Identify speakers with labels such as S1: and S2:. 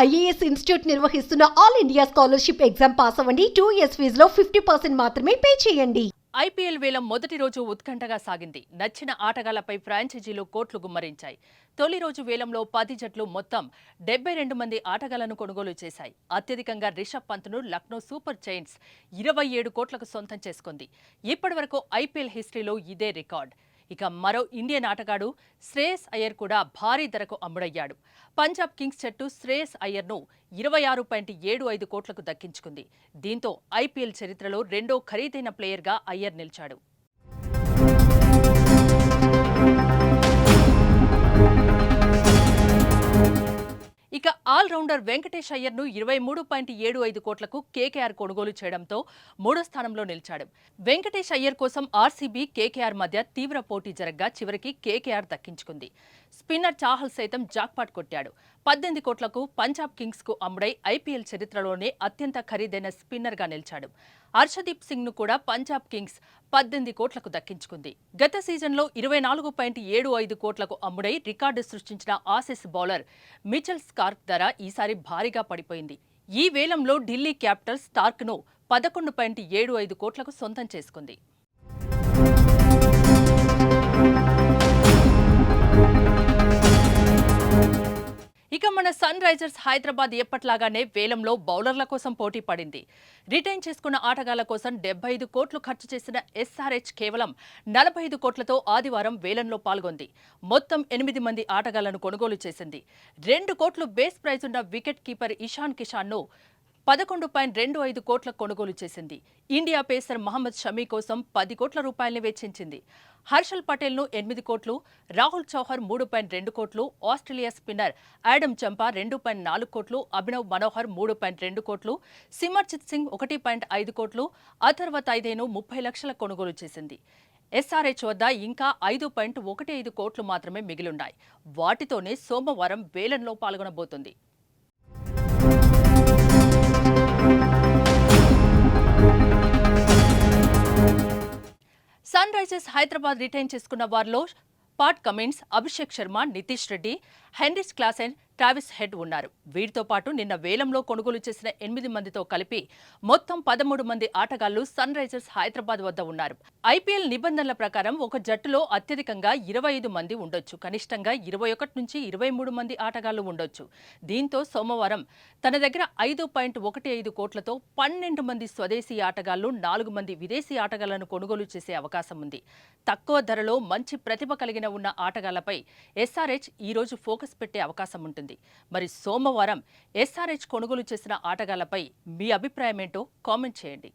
S1: IAS institute నిర్వహిస్తున్న all India scholarship exam pass అవ్వండి. 2 years ఫీజులో 50% మాత్రమే పే చేయండి.
S2: ఐపీఎల్ వేలం మొదటి రోజు ఉత్కంఠగా సాగింది. నచ్చిన ఆటగాళ్లపై ఫ్రాంచైజీలు కోట్లు గుమ్మరించాయి. తొలి రోజు వేలంలో 10 జట్లు మొత్తం 72 మంది ఆటగాళ్లను కొనుగోలు చేశాయి. అత్యధికంగా రిషబ్ పంత్ను లక్నో సూపర్ జైంట్స్ 27 కోట్లకు సొంతం చేసుకుంది. ఇప్పటివరకు ఐపీఎల్ హిస్టరీలో ఇదే రికార్డ్. ఇక మరో ఇండియన్ ఆటగాడు శ్రేయస్ అయ్యర్ కూడా భారీ ధరకు అమ్ముడయ్యాడు. పంజాబ్ కింగ్స్ జట్టు శ్రేయస్ అయ్యర్ను 26.75 కోట్లకు దక్కించుకుంది. దీంతో ఐపీఎల్ చరిత్రలో రెండో ఖరీదైన ప్లేయర్గా అయ్యర్ నిలిచాడు. ఇక ఆల్రౌండర్ వెంకటేష్ అయ్యర్ను 23.75 కోట్లకు కేకేఆర్ కొనుగోలు చేయడంతో మూడో స్థానంలో నిలిచాడు. వెంకటేష్ అయ్యర్ కోసం ఆర్సీబీ, కేకేఆర్ మధ్య తీవ్ర పోటీ జరగ్గా చివరికి కేకేఆర్ దక్కించుకుంది. స్పిన్నర్ చాహల్ సైతం జాక్పాట్ కొట్టాడు. 18 కోట్లకు పంజాబ్ కింగ్స్ కు అమ్ముడై ఐపీఎల్ చరిత్రలోనే అత్యంత ఖరీదైన స్పిన్నర్గా నిలిచాడు. హర్షదీప్ సింగ్ ను కూడా పంజాబ్ కింగ్స్ 18 కోట్లకు దక్కించుకుంది. గత సీజన్లో 24.75 కోట్లకు అమ్ముడై రికార్డు సృష్టించిన ఆసీస్ బౌలర్ మిచెల్ స్టార్క్ ధర ఈసారి భారీగా పడిపోయింది. ఈ వేలంలో ఢిల్లీ క్యాపిటల్స్ స్టార్క్ ను 11.75 కోట్లకు సొంతం చేసుకుంది. ఇక మన సన్ రైజర్స్ హైదరాబాద్ ఎప్పట్లాగానే వేలంలో బౌలర్ల కోసం పోటీ పడింది. రిటైన్ చేసుకున్న ఆటగాళ్ల కోసం 75 కోట్లు ఖర్చు చేసిన ఎస్ఆర్హెచ్ కేవలం 45 కోట్లతో ఆదివారం వేలంలో పాల్గొంది. మొత్తం 8 మంది ఆటగాళ్లను కొనుగోలు చేసింది. 2 కోట్లు బేస్ ప్రైజ్ ఉన్న వికెట్ కీపర్ ఇషాన్ కిషాన్ను 11.25 కోట్ల కొనుగోలు చేసింది. ఇండియా పేసర్ మహమ్మద్ షమీ కోసం 10 కోట్ల రూపాయల్ని వెచ్చించింది. హర్షల్ పటేల్ను 8 కోట్లు, రాహుల్ చౌహర్ 3.2 కోట్లు, ఆస్ట్రేలియా స్పిన్నర్ ఆడమ్ చంపా 2.4 కోట్లు, అభినవ్ మనోహర్ 3.2 కోట్లు, సిమర్జిత్ సింగ్ 1.5 కోట్లు, అథర్వ తైదేను 30 లక్షల కొనుగోలు చేసింది. ఎస్ఆర్హెచ్ వద్ద ఇంకా 5.15 కోట్లు మాత్రమే మిగిలున్నాయి. వాటితోనే సోమవారం వేలంలో పాల్గొనబోతుంది. సన్ రైజర్స్ హైదరాబాద్ రిటైన్ చేసుకున్న వారిలో Pat Cummins, Abhishek Sharma, Nitish Reddy, Heinrich Klaasen, Travis head ఉన్నారు. వీరితో పాటు నిన్న వేలంలో కొనుగోలు చేసిన 8 మందితో కలిపి మొత్తం 13 మంది ఆటగాళ్లు సన్ రైజర్స్ హైదరాబాద్ వద్ద ఉన్నారు. ఐపీఎల్ నిబంధనల ప్రకారం ఒక జట్టులో అత్యధికంగా 25 మంది ఉండొచ్చు. కనిష్టంగా 21 నుంచి 23 మంది ఆటగాళ్లు ఉండొచ్చు. దీంతో సోమవారం తన దగ్గర 5.15 కోట్లతో 12 మంది స్వదేశీ ఆటగాళ్లు, 4 మంది విదేశీ ఆటగాళ్లను కొనుగోలు చేసే అవకాశం ఉంది. తక్కువ ధరలో మంచి ప్రతిభ కలిగిన ఉన్న ఆటగాళ్లపై ఎస్ఆర్హెచ్ ఈ రోజు ఫోకస్ పెట్టే అవకాశం ఉంటుంది. మరి సోమవారం ఎస్ఆర్హెచ్ కొనుగోలు చేసిన ఆటగాళ్లపై మీ అభిప్రాయం ఏంటో కామెంట్ చేయండి.